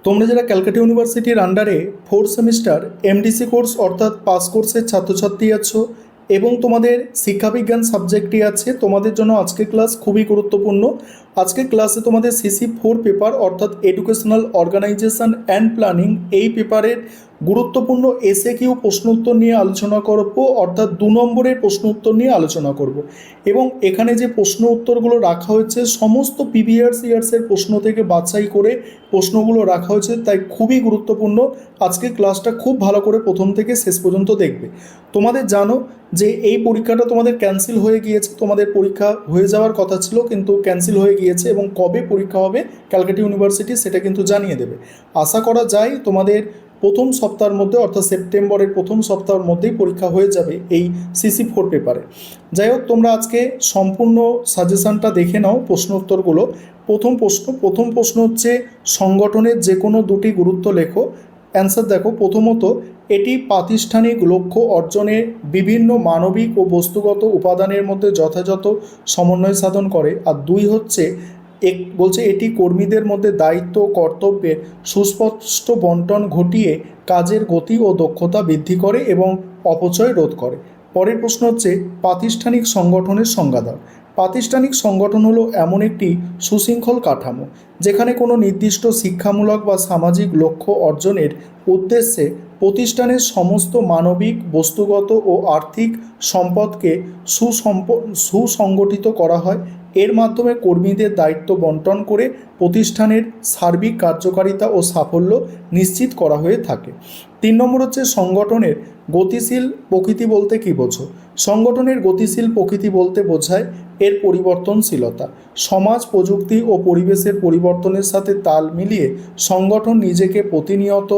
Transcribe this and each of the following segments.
তোমরা যারা ক্যালকাটা ইউনিভার্সিটির আন্ডারে ফোর্থ সেমিস্টার এমডিসি কোর্স অর্থাৎ পাস কোর্সের ছাত্রছাত্রী আছো এবং তোমাদের শিক্ষাবিজ্ঞান সাবজেক্টটি আছে, তোমাদের জন্য আজকের ক্লাস খুবই গুরুত্বপূর্ণ। আজকের ক্লাসে তোমাদের সিসি 4 পেপার অর্থাৎ এডুকেশনাল অর্গানাইজেশন অ্যান্ড প্ল্যানিং এই পেপারের গুরুত্বপূর্ণ এসএকিউ প্রশ্ন উত্তর নিয়ে আলোচনা করব, অর্থাৎ 2 নম্বরের প্রশ্ন উত্তর নিয়ে আলোচনা করব। এবং এখানে যে প্রশ্ন উত্তরগুলো রাখা হয়েছে সমস্ত প্রিভিয়াস ইয়ার্সের প্রশ্ন থেকে বাছাই করে প্রশ্নগুলো রাখা হয়েছে, তাই খুবই গুরুত্বপূর্ণ। আজকের ক্লাসটা খুব ভালো করে প্রথম থেকে শেষ পর্যন্ত দেখবে। তোমাদের জানো যে এই পরীক্ষাটা তোমাদের ক্যান্সেল হয়ে গিয়েছে, তোমাদের পরীক্ষা হয়ে যাওয়ার কথা ছিল কিন্তু ক্যান্সেল হয়ে গিয়েছে, এবং কবে পরীক্ষা হবে ক্যালকাটা ইউনিভার্সিটি সেটা কিন্তু জানিয়ে দেবে। আশা করা যায় তোমাদের প্রথম সপ্তাহের মধ্যে অর্থাৎ সেপ্টেম্বরের প্রথম সপ্তাহের মধ্যেই পরীক্ষা হয়ে যাবে এই সিসি 4 পেপারে। যাই হোক, তোমরা আজকে সম্পূর্ণ সাজেশনটা দেখে নাও প্রশ্ন উত্তরগুলো। প্রথম প্রশ্ন হচ্ছে সংগঠনের যে কোনো দুটি গুরুত্ব লেখো। অ্যান্সার দেখো, প্রথমত এটি প্রাতিষ্ঠানিক লক্ষ্য অর্জনে বিভিন্ন মানবিক ও বস্তুগত উপাদানের মধ্যে যথাযথ সমন্বয় সাধন করে। আর 2 হচ্ছে বলছে এটি কর্মীদের মধ্যে দায়িত্ব ও কর্তব্যের সুস্পষ্ট বন্টন ঘটিয়ে কাজের গতি ও দক্ষতা বৃদ্ধি করে এবং অপচয় রোধ করে। পরের প্রশ্ন হচ্ছে প্রাতিষ্ঠানিক সংগঠনের সংজ্ঞা দাও। প্রাতিষ্ঠানিক সংগঠন হলো এমন একটি সুশৃঙ্খল কাঠামো যেখানে কোনো নির্দিষ্ট শিক্ষামূলক বা সামাজিক লক্ষ্য অর্জনের উদ্দেশ্যে প্রতিষ্ঠানের সমস্ত মানবিক, বস্তুগত ও আর্থিক সম্পদকে সুসংগঠিত করা হয়। এর মাধ্যমে কর্মীদের দায়িত্ব বন্টন করে প্রতিষ্ঠানের সার্বিক কার্যকারিতা ও সাফল্য নিশ্চিত করা হয়ে থাকে। 3 নম্বর হচ্ছে সংগঠনের গতিশীল প্রকৃতি বলতে কী বোঝো। সংগঠনের গতিশীল প্রকৃতি বলতে বোঝায় এর পরিবর্তনশীলতা। সমাজ, প্রযুক্তি ও পরিবেশের পরিবর্তনের সাথে তাল মিলিয়ে সংগঠন নিজেকে প্রতিনিয়ত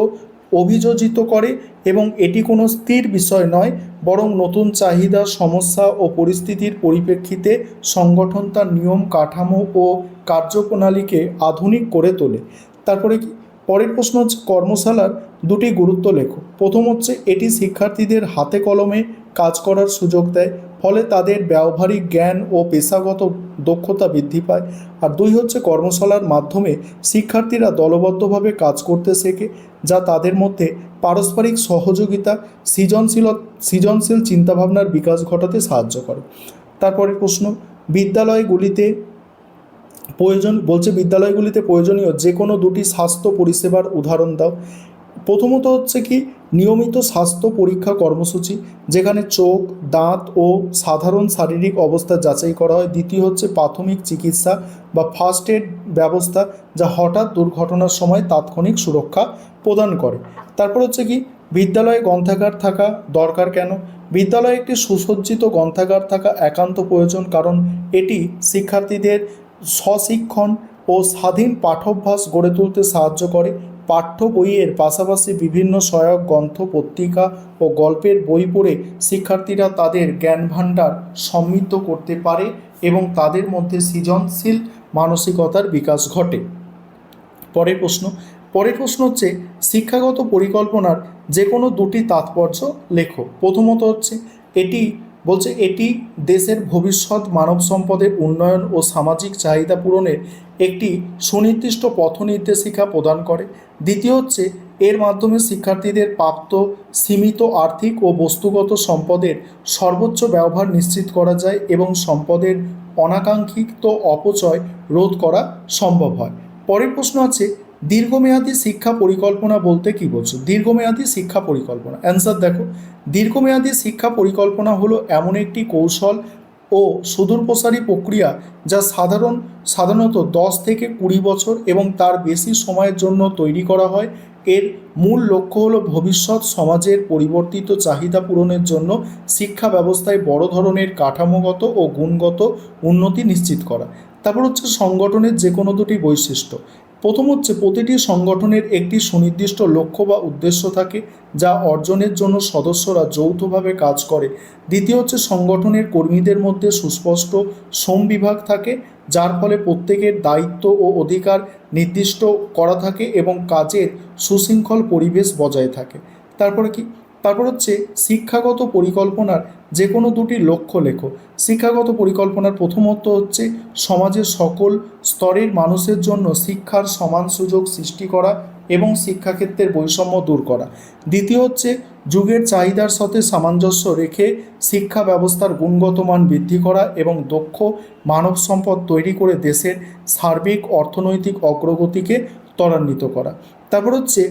অভিযোজিত করে এবং এটি কোনো স্থির বিষয় নয়, বরং নতুন চাহিদা, সমস্যা ও পরিস্থিতির পরিপ্রেক্ষিতে সংগঠন তার নিয়ম কাঠামো ও কার্যপ্রণালীকে আধুনিক করে তোলে। তারপরে কি পরের প্রশ্ন হচ্ছে কর্মশালার দুটি গুরুত্ব লেখো। প্রথম হচ্ছে এটি শিক্ষার্থীদের হাতে কলমে কাজ করার সুযোগ দেয়, ফলে তাদের ব্যবহারিক জ্ঞান ও পেশাগত দক্ষতা বৃদ্ধি পায়। আর 2 হচ্ছে কর্মশালার মাধ্যমে শিক্ষার্থীরা দলবদ্ধভাবে কাজ করতে শেখে, যা তাদের মধ্যে পারস্পরিক সহযোগিতা, সৃজনশীল চিন্তাভাবনার বিকাশ ঘটাতে সাহায্য করে। তারপরে প্রশ্ন বিদ্যালয়গুলিতে প্রয়োজনীয় যে কোনো দুটি স্বাস্থ্য পরিষেবার উদাহরণ দাও। প্রথমত হচ্ছে কি নিয়মিত স্বাস্থ্য পরীক্ষা কর্মসূচি, যেখানে চোখ, দাঁত ও সাধারণ শারীরিক অবস্থা যাচাই করা হয়। দ্বিতীয় হচ্ছে প্রাথমিক চিকিৎসা বা ফার্স্ট এড ব্যবস্থা, যা হঠাৎ দুর্ঘটনার সময় তাৎক্ষণিক সুরক্ষা প্রদান করে। তারপর হচ্ছে কি বিদ্যালয়ে গ্রন্থাগার থাকা দরকার কেন। বিদ্যালয়ে একটি সুসজ্জিত গ্রন্থাগার থাকা একান্ত প্রয়োজন, কারণ এটি শিক্ষার্থীদের স্বশিক্ষণ ও স্বাধীন পাঠ্যাভ্যাস গড়ে তুলতে সাহায্য করে। পাঠ্য বইয়ের পাশাপাশি বিভিন্ন সহায়ক গ্রন্থ, পত্রিকা ও গল্পের বই পড়ে শিক্ষার্থীরা তাদের জ্ঞানভাণ্ডার সমৃদ্ধ করতে পারে এবং তাদের মধ্যে সৃজনশীল মানসিকতার বিকাশ ঘটে। পরের প্রশ্ন হচ্ছে শিক্ষাগত পরিকল্পনার যে কোনো দুটি তাৎপর্য লেখো। প্রথমত হচ্ছে এটি দেশের ভবিষ্যৎ মানব সম্পদের উন্নয়ন ও সামাজিক চাহিদা পূরণের একটি সুনির্দিষ্ট পথনির্দেশিকা প্রদান করে। দ্বিতীয় হচ্ছে এর মাধ্যমে শিক্ষার্থীদের প্রাপ্ত সীমিত আর্থিক ও বস্তুগত সম্পদের সর্বোচ্চ ব্যবহার নিশ্চিত করা যায় এবং সম্পদের অনাকাঙ্ক্ষিত অপচয় রোধ করা সম্ভব হয়। পরের প্রশ্ন আছে দীর্ঘমেয়াদী শিক্ষা পরিকল্পনা বলতে কী বোঝো। দীর্ঘমেয়াদী শিক্ষা পরিকল্পনা, অ্যান্সার দেখো, দীর্ঘমেয়াদী শিক্ষা পরিকল্পনা হলো এমন একটি কৌশল ও সুদূরপ্রসারী প্রক্রিয়া যা সাধারণত 10 থেকে 20 বছর এবং তার বেশি সময়ের জন্য তৈরি করা হয়। এর মূল লক্ষ্য হলো ভবিষ্যৎ সমাজের পরিবর্তিত চাহিদা পূরণের জন্য শিক্ষা ব্যবস্থায় বড় ধরনের কাঠামোগত ও গুণগত উন্নতি নিশ্চিত করা। তারপর হচ্ছে সংগঠনের যে কোনো দুটি বৈশিষ্ট্য। প্রথম হচ্ছে প্রতিটি সংগঠনের একটি সুনির্দিষ্ট লক্ষ্য বা উদ্দেশ্য থাকে, যা অর্জনের জন্য সদস্যরা যৌথভাবে কাজ করে। দ্বিতীয় হচ্ছে সংগঠনের কর্মীদের মধ্যে সুস্পষ্ট শ্রমবিভাগ থাকে, যার ফলে প্রত্যেকের দায়িত্ব ও অধিকার নির্দিষ্ট করা থাকে এবং কাজের সুশৃঙ্খল পরিবেশ বজায় থাকে। তারপর হচ্ছে শিক্ষাগত পরিকল্পনার যে কোনো দুটি লক্ষ্য লেখো। শিক্ষাগত পরিকল্পনার প্রথমত হচ্ছে সমাজের সকল স্তরের মানুষের জন্য শিক্ষার সমান সুযোগ সৃষ্টি করা এবং শিক্ষাক্ষেত্রের বৈষম্য দূর করা। দ্বিতীয় হচ্ছে যুগের চাহিদার সাথে সামঞ্জস্য রেখে শিক্ষা ব্যবস্থার গুণগত মান বৃদ্ধি করা এবং দক্ষ মানব সম্পদ তৈরি করে দেশের সার্বিক অর্থনৈতিক অগ্রগতিকে ত্বরান্বিত করা। তারপর হচ্ছে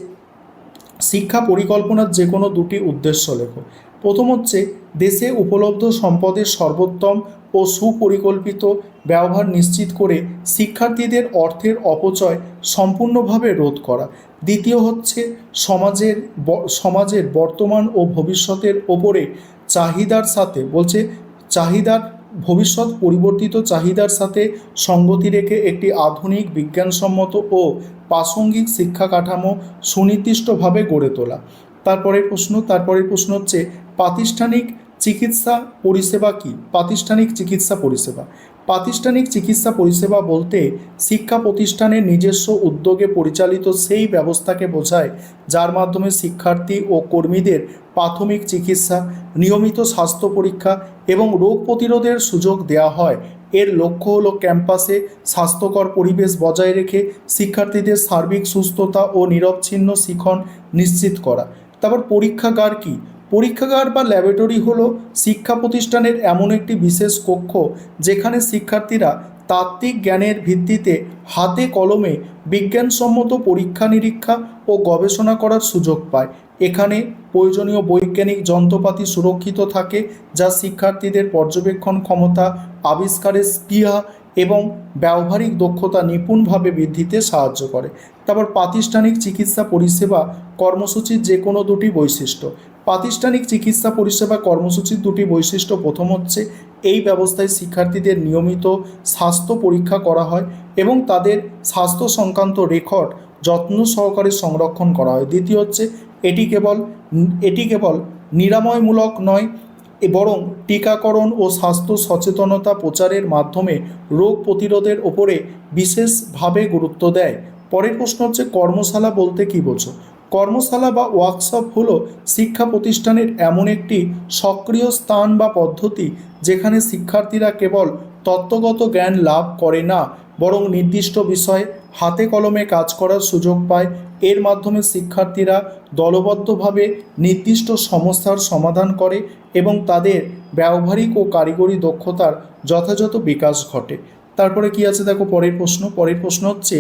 শিক্ষা পরিকল্পনার যে কোনো দুটি উদ্দেশ্য লেখো। প্রথম হচ্ছে দেশে উপলব্ধ সম্পদের সর্বোত্তম ও সুপরিকল্পিত ব্যবহার নিশ্চিত করে শিক্ষার্থীদের অর্থের অপচয় সম্পূর্ণভাবে রোধ করা। দ্বিতীয় হচ্ছে সমাজের বর্তমান ও ভবিষ্যতের ওপরে চাহিদার সাথে বলছে চাহিদার ভবিষ্যৎ পরিবর্তিত চাহিদার সাথে সঙ্গতি রেখে একটি আধুনিক বিজ্ঞানসম্মত ও প্রাসঙ্গিক শিক্ষা কাঠামো সুনির্দিষ্টভাবে গড়ে তোলা। তারপরের প্রশ্ন হচ্ছে প্রাতিষ্ঠানিক চিকিৎসা পরিষেবা কি? প্রাতিষ্ঠানিক চিকিৎসা পরিষেবা বলতে শিক্ষা প্রতিষ্ঠানের নিজস্ব উদ্যোগে পরিচালিত সেই ব্যবস্থাকে বোঝায় যার মাধ্যমে শিক্ষার্থী ও কর্মীদের প্রাথমিক চিকিৎসা, নিয়মিত স্বাস্থ্য পরীক্ষা এবং রোগ প্রতিরোধের সুযোগ দেওয়া হয়। এর লক্ষ্য হলো ক্যাম্পাসে স্বাস্থ্যকর পরিবেশ বজায় রেখে শিক্ষার্থীদের সার্বিক সুস্থতা ও নিরবচ্ছিন্ন শিখন নিশ্চিত করা। তারপর পরীক্ষাগার কি? পরীক্ষাগার বা ল্যাবরেটরি হলো শিক্ষা প্রতিষ্ঠানের এমন একটি বিশেষ কক্ষ যেখানে শিক্ষার্থীরা তাত্ত্বিক জ্ঞানের ভিত্তিতে হাতে কলমে বিজ্ঞানসম্মত পরীক্ষা নিরীক্ষা ও গবেষণা করার সুযোগ পায়। এখানে প্রয়োজনীয় বৈজ্ঞানিক যন্ত্রপাতি সুরক্ষিত থাকে যা শিক্ষার্থীদের পর্যবেক্ষণ ক্ষমতা, আবিষ্কারের স্পৃহা এবং ব্যবহারিক দক্ষতা নিপুণভাবে বৃদ্ধিতে সাহায্য করে। তারপর প্রাতিষ্ঠানিক চিকিৎসা পরিষেবা কর্মসূচির যে কোনো দুটি বৈশিষ্ট্য। প্রাতিষ্ঠানিক চিকিৎসা পরিষেবা কর্মসূচির দুটি বৈশিষ্ট্য। প্রথম হচ্ছে এই ব্যবস্থায় শিক্ষার্থীদের নিয়মিত স্বাস্থ্য পরীক্ষা করা হয় এবং তাদের স্বাস্থ্য সংক্রান্ত রেকর্ড যত্ন সহকারে সংরক্ষণ করা হয়। দ্বিতীয় হচ্ছে এটি কেবল নিরাময়মূলক নয় বরং টিকাকরণ ও স্বাস্থ্য সচেতনতা প্রচারের মাধ্যমে রোগ প্রতিরোধের ওপরে বিশেষভাবে গুরুত্ব দেয়। পরের প্রশ্ন হচ্ছে কর্মশালা বলতে কী বোঝো? কর্মশালা বা ওয়ার্কশপ হলো শিক্ষা প্রতিষ্ঠানের এমন একটি সক্রিয় স্থান বা পদ্ধতি যেখানে শিক্ষার্থীরা কেবল তত্ত্বগত জ্ঞান লাভ করে না বরং নির্দিষ্ট বিষয়ে হাতে কলমে কাজ করার সুযোগ পায়। এর মাধ্যমে শিক্ষার্থীরা দলবদ্ধভাবে নির্দিষ্ট সমস্যার সমাধান করে এবং তাদের ব্যবহারিক ও কারিগরি দক্ষতার যথাযথ বিকাশ ঘটে। তারপরে কি আছে দেখো পরের প্রশ্ন হচ্ছে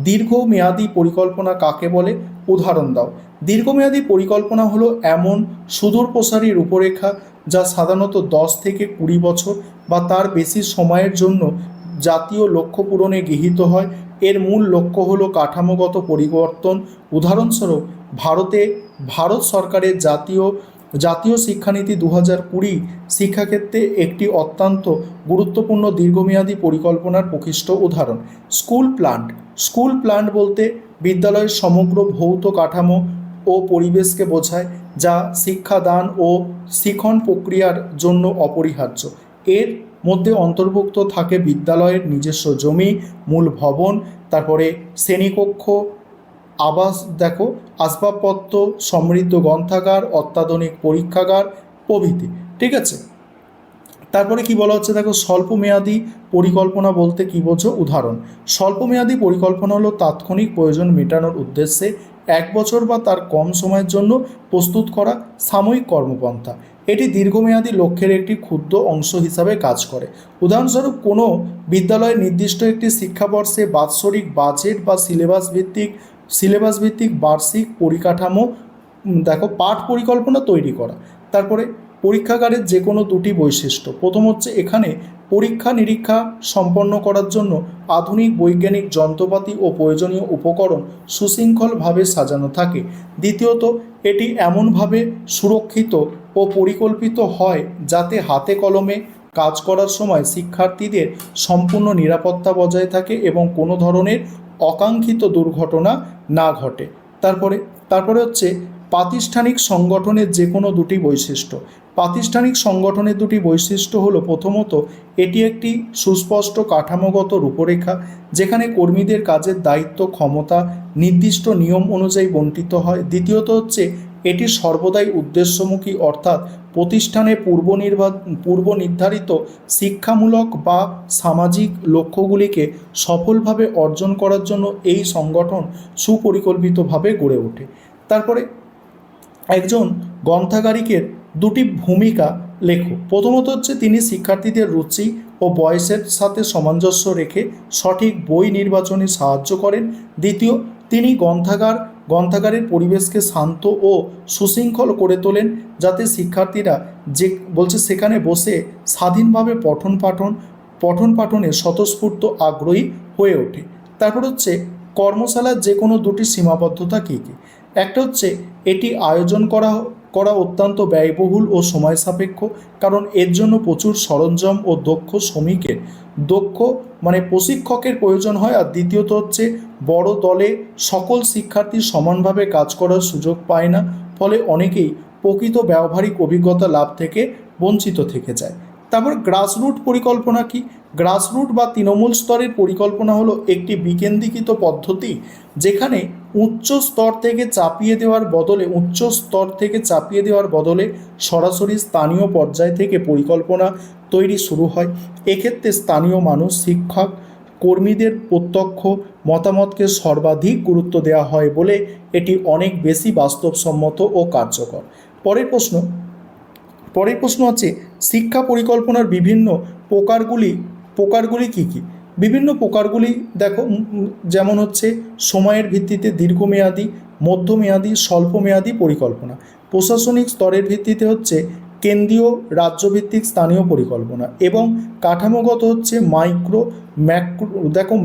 দীর্ঘমেয়াদী পরিকল্পনা কাকে বলে? উদাহরণ দাও। দীর্ঘমেয়াদী পরিকল্পনা হলো এমন সুদূরপ্রসারী রূপরেখা যা সাধারণত 10 থেকে 20 বছর বা তার বেশি সময়ের জন্য জাতীয় লক্ষ্য পূরণে গৃহীত হয়। এর মূল লক্ষ্য হলো কাঠামোগত পরিবর্তন। উদাহরণস্বরূপ ভারত সরকারের জাতীয় শিক্ষানীতি 2020 শিক্ষাক্ষেত্রে একটি অত্যন্ত গুরুত্বপূর্ণ দীর্ঘমেয়াদী পরিকল্পনার প্রকৃষ্ট উদাহরণ। স্কুল প্ল্যান্ট বলতে বিদ্যালয়ের সমগ্র ভৌত কাঠামো ও পরিবেশকে বোঝায় যা শিক্ষাদান ও শিখন প্রক্রিয়ার জন্য অপরিহার্য। এর মধ্যে অন্তর্ভুক্ত থাকে বিদ্যালয়ের নিজস্ব জমি, মূল ভবন, তারপরে শ্রেণীকক্ষ, আসবাবপত্র, সমৃদ্ধ গ্রন্থাগার, অত্যাধুনিক পরীক্ষাগার প্রভৃতি। ঠিক আছে। তারপরে কি বলা হচ্ছে দেখো স্বল্পমেয়াদী পরিকল্পনা বলতে কী বোঝো? উদাহরণ। স্বল্পমেয়াদী পরিকল্পনা হলো তাৎক্ষণিক প্রয়োজন মেটানোর উদ্দেশ্যে 1 বছর বা তার কম সময়ের জন্য প্রস্তুত করা সাময়িক কর্মপন্থা। এটি দীর্ঘমেয়াদী লক্ষ্যের একটি ক্ষুদ্র অংশ হিসাবে কাজ করে। উদাহরণস্বরূপ কোনো বিদ্যালয়ের নির্দিষ্ট একটি শিক্ষাবর্ষে বাৎসরিক বাজেট বা সিলেবাস ভিত্তিক বার্ষিক পরিকাঠামো পাঠ পরিকল্পনা তৈরি করা। তারপরে পরীক্ষাগারের যে কোনো দুটি বৈশিষ্ট্য। প্রথম হচ্ছে এখানে পরীক্ষা নিরীক্ষা সম্পন্ন করার জন্য আধুনিক বৈজ্ঞানিক যন্ত্রপাতি ও প্রয়োজনীয় উপকরণ সুশৃঙ্খলভাবে সাজানো থাকে। দ্বিতীয়ত এটি এমনভাবে সুরক্ষিত ও পরিকল্পিত হয় যাতে হাতে কলমে কাজ করার সময় শিক্ষার্থীদের সম্পূর্ণ নিরাপত্তা বজায় থাকে এবং কোনো ধরনের অকাঙ্ক্ষিত দুর্ঘটনা না ঘটে। তারপরে হচ্ছে প্রাতিষ্ঠানিক সংগঠনের যে কোনো দুটি বৈশিষ্ট্য। প্রাতিষ্ঠানিক সংগঠনের দুটি বৈশিষ্ট্য হলো প্রথমত এটি একটি সুস্পষ্ট কাঠামোগত রূপরেখা যেখানে কর্মীদের কাজের দায়িত্ব ক্ষমতা নির্দিষ্ট নিয়ম অনুযায়ী বণ্টিত হয়। দ্বিতীয়ত হচ্ছে এটি সর্বদাই উদ্দেশ্যমুখী, অর্থাৎ প্রতিষ্ঠানে পূর্ব নির্ধারিত শিক্ষামূলক বা সামাজিক লক্ষ্যগুলিকে সফলভাবে অর্জন করার জন্য এই সংগঠন সুপরিকল্পিতভাবে গড়ে ওঠে। তারপরে একজন গ্রন্থাগারিকের দুটি ভূমিকা লেখো। প্রথমত হচ্ছে তিনি শিক্ষার্থীদের রুচি ও বয়সের সাথে সামঞ্জস্য রেখে সঠিক বই নির্বাচনে সাহায্য করেন। দ্বিতীয়, তিনি গ্রন্থাগারের পরিবেশকে শান্ত ও সুশৃঙ্খল করে তোলেন, যাতে শিক্ষার্থীরা সেখানে বসে স্বাধীনভাবে পঠন পাঠনে স্বতঃস্ফূর্ত আগ্রহী হয়ে ওঠে। তারপর হচ্ছে কর্মশালার যে কোনো দুটি সীমাবদ্ধতা কী কী। একটা হচ্ছে এটি আয়োজন করা অত্যন্ত ব্যয়বহুল ও সময় সাপেক্ষ, কারণ এর জন্য প্রচুর সরঞ্জাম ও প্রশিক্ষকের প্রয়োজন হয়। আর দ্বিতীয়ত হচ্ছে বড় দলে সকল শিক্ষার্থী সমানভাবে কাজ করার সুযোগ পায় না, ফলে অনেকেই প্রকৃত ব্যবহারিক অভিজ্ঞতা লাভ থেকে বঞ্চিত থেকে যায়। তারপর গ্রাসরুট পরিকল্পনা কি? গ্রাসরুট বা তৃণমূল স্তরের পরিকল্পনা হলো একটি বিকেন্দ্রীকৃত পদ্ধতি, যেখানে উচ্চ স্তর থেকে চাপিয়ে দেওয়ার বদলে সরাসরি স্থানীয় পর্যায় থেকে পরিকল্পনা তৈরি শুরু হয়। এক্ষেত্রে স্থানীয় মানুষ, শিক্ষক, কর্মীদের প্রত্যক্ষ মতামতকে সর্বাধিক গুরুত্ব দেওয়া হয় বলে এটি অনেক বেশি বাস্তবসম্মত ও কার্যকর। পরের প্রশ্ন হচ্ছে শিক্ষা পরিকল্পনার বিভিন্ন প্রকারগুলি কী কী? বিভিন্ন প্রকারগুলি দেখো, যেমন হচ্ছে সময়ের ভিত্তিতে দীর্ঘমেয়াদী, মধ্যমেয়াদী, স্বল্পমেয়াদী পরিকল্পনা। প্রশাসনিক স্তরের ভিত্তিতে হচ্ছে কেন্দ্রীয়, রাজ্যভিত্তিক, স্থানীয় পরিকল্পনা, এবং কাঠামোগত হচ্ছে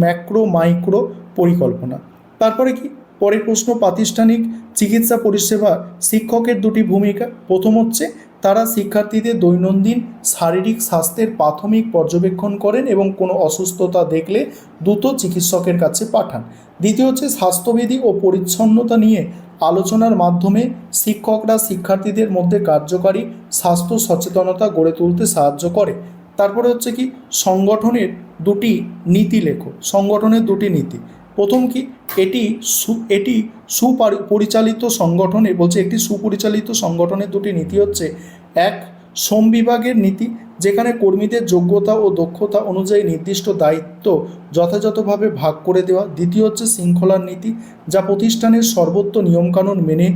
ম্যাক্রো মাইক্রো পরিকল্পনা। তারপরে কি? পরের প্রশ্ন, প্রাতিষ্ঠানিক চিকিৎসা পরিষেবা শিক্ষকের দুটি ভূমিকা। প্রথম হচ্ছে তারা শিক্ষার্থীদের দৈনন্দিন শারীরিক স্বাস্থ্যের প্রাথমিক পর্যবেক্ষণ করেন এবং কোনো অসুস্থতা দেখলে দ্রুত চিকিৎসকের কাছে পাঠান। দ্বিতীয় হচ্ছে স্বাস্থ্যবিধি ও পরিচ্ছন্নতা নিয়ে আলোচনার মাধ্যমে শিক্ষকরা শিক্ষার্থীদের মধ্যে কার্যকারী স্বাস্থ্য সচেতনতা গড়ে তুলতে সাহায্য করে। তারপরে হচ্ছে কি? সংগঠনের দুটি নীতি লেখো। সংগঠনের দুটি নীতি। প্রথম কি? একটি সুপরিচালিত সংগঠনের দুটি নীতি হচ্ছে, এক, শ্রম বিভাগের নীতি, যেখানে কর্মীদের যোগ্যতা ও দক্ষতা অনুযায়ী নির্দিষ্ট দায়িত্ব যথাযথভাবে ভাগ করে দেওয়া। দ্বিতীয় হচ্ছে শৃঙ্খলার নীতি, যা প্রতিষ্ঠানের সর্বত্র নিয়মকানুন মেনে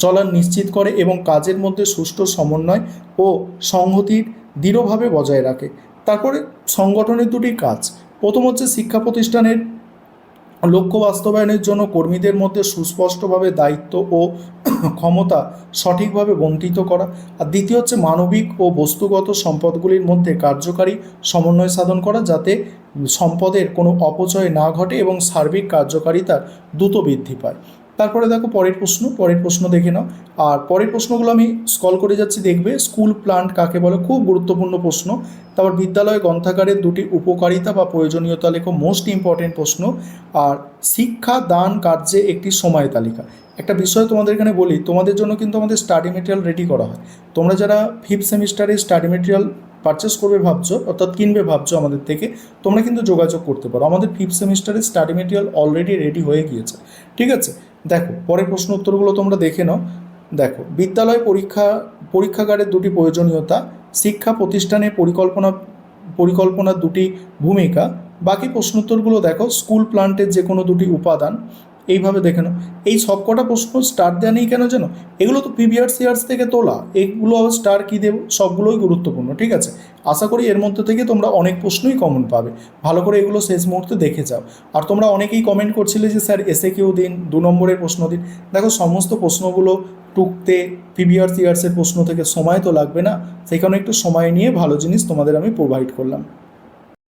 চলার নিশ্চিত করে এবং কাজের মধ্যে সুষ্ঠু সমন্বয় ও সংহতি দৃঢ়ভাবে বজায় রাখে। তারপরে সংগঠনের দুটি কাজ। প্রথম হচ্ছে শিক্ষা প্রতিষ্ঠানের লক্ষ্য বাস্তবায়নের জন্য কর্মীদের মধ্যে সুস্পষ্টভাবে দায়িত্ব ও ক্ষমতা সঠিকভাবে বণ্টিত করা। আর দ্বিতীয় হচ্ছে মানবিক ও বস্তুগত সম্পদগুলির মধ্যে কার্যকারী সমন্বয় সাধন করা, যাতে সম্পদের কোনো অপচয় না ঘটে এবং সার্বিক কার্যকারিতার দ্রুত বৃদ্ধি পায়। তারপরে দেখো পরের প্রশ্ন দেখে নাও। আর পরের প্রশ্নগুলো আমি স্ক্রল করে যাচ্ছি, দেখবে স্কুল প্ল্যান্ট কাকে বলে, খুব গুরুত্বপূর্ণ প্রশ্ন। তারপর বিদ্যালয় গ্রন্থাগারের দুটি উপকারিতা বা প্রয়োজনীয়তা লেখো, মোস্ট ইম্পর্টেন্ট প্রশ্ন। আর শিক্ষা দান কার্যে একটি সময় তালিকা। একটা বিষয় তোমাদের এখানে বলি, তোমাদের জন্য কিন্তু আমাদের স্টাডি মেটেরিয়াল রেডি করা হয়। তোমরা যারা 5th সেমিস্টারে স্টাডি মেটেরিয়াল পারচেস করবে ভাবছো, অর্থাৎ কিনবে ভাবছো আমাদের থেকে, তোমরা কিন্তু যোগাযোগ করতে পারো। আমাদের 5th সেমিস্টারে স্টাডি মেটেরিয়াল অলরেডি রেডি হয়ে গিয়েছে, ঠিক আছে। দেখো পরের প্রশ্ন উত্তরগুলো তোমরা দেখে নাও। দেখো, বিদ্যালয় পরীক্ষাগারের দুটি প্রয়োজনীয়তা, শিক্ষা প্রতিষ্ঠানে পরিকল্পনার দুটি ভূমিকা। বাকি প্রশ্ন উত্তরগুলো দেখো, স্কুল প্ল্যান্টের যে কোনো দুটি উপাদান, এইভাবে দেখে নাও। এই সবকটা প্রশ্ন স্টার দেওয়া নেই কেন জানো? এগুলো তো প্রিভিয়াস ইয়ার্স থেকে তোলা, এইগুলো স্টার কী দেবো, সবগুলোই গুরুত্বপূর্ণ, ঠিক আছে। আশা করি এর মধ্যে থেকে তোমরা অনেক প্রশ্নই কমন পাবে। ভালো করে এগুলো শেষ মুহূর্তে দেখে যাও। আর তোমরা অনেকেই কমেন্ট করছিলে যে স্যার এসএকিউ দিন, 2 নম্বরের প্রশ্ন দিন। দেখো, সমস্ত প্রশ্নগুলো টুকতে প্রিভিয়াস ইয়ার্সের প্রশ্ন থেকে সময় তো লাগবে না, সেই কারণে একটু সময় নিয়ে ভালো জিনিস তোমাদের আমি প্রোভাইড করলাম।